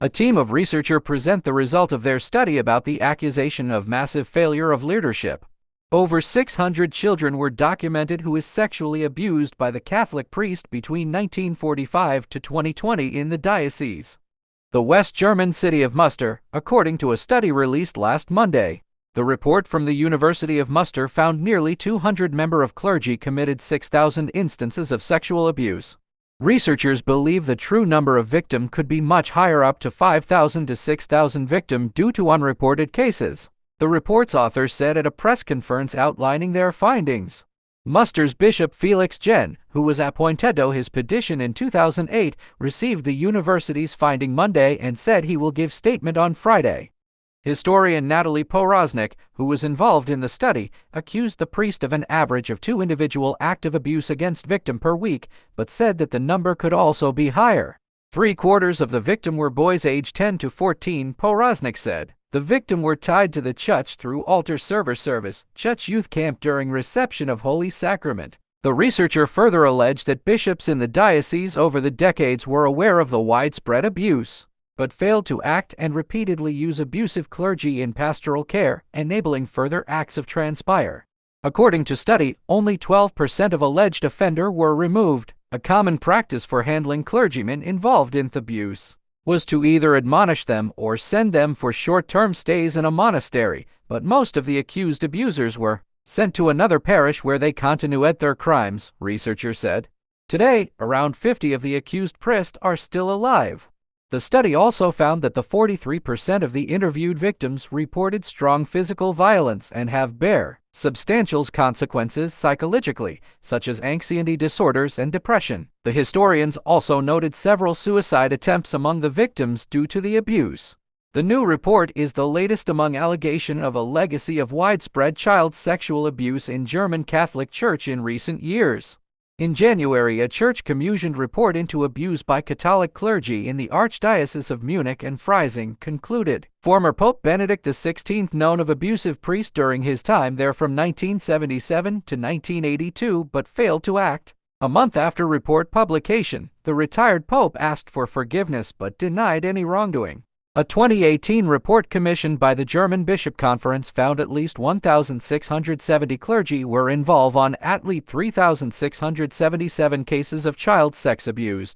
A team of researchers present the result of their study about the accusation of massive failure of leadership. Over 600 children were documented who was sexually abused by the Catholic priest between 1945 to 2020 in the diocese. The West German city of Münster, according to a study released last Monday. The report from the University of Münster found nearly 200 members of clergy committed 6,000 instances of sexual abuse. Researchers believe the true number of victims could be much higher, up to 5,000 to 6,000 victims due to unreported cases, the report's author said at a press conference outlining their findings. Münster's Bishop Felix Jen, who was appointed to his petition in 2008, received the university's finding Monday and said he will give statement on Friday. Historian Natalie Poroznik, who was involved in the study, accused the priest of an average of 2 individual acts of abuse against victim per week, but said that the number could also be higher. 3/4 of the victims were boys aged 10 to 14, Poroznik said. The victims were tied to the church through altar service, church youth camp during reception of Holy Sacrament. The researcher further alleged that bishops in the diocese over the decades were aware of the widespread abuse, but failed to act and repeatedly use abusive clergy in pastoral care, enabling further acts of transpire. According to study, only 12% of alleged offenders were removed. A common practice for handling clergymen involved in abuse was to either admonish them or send them for short-term stays in a monastery, but most of the accused abusers were sent to another parish where they continued their crimes, researchers said. Today, around 50 of the accused priests are still alive. The study also found that the 43% of the interviewed victims reported strong physical violence and have bear substantial consequences psychologically, such as anxiety disorders and depression. The historians also noted several suicide attempts among the victims due to the abuse. The new report is the latest among allegations of a legacy of widespread child sexual abuse in German Catholic Church in recent years. In January, a church commissioned report into abuse by Catholic clergy in the Archdiocese of Munich and Freising concluded. Former Pope Benedict XVI known of abusive priests during his time there from 1977 to 1982 but failed to act. A month after report publication, the retired pope asked for forgiveness but denied any wrongdoing. A 2018 report commissioned by the German Bishop Conference found at least 1,670 clergy were involved on at least 3,677 cases of child sex abuse.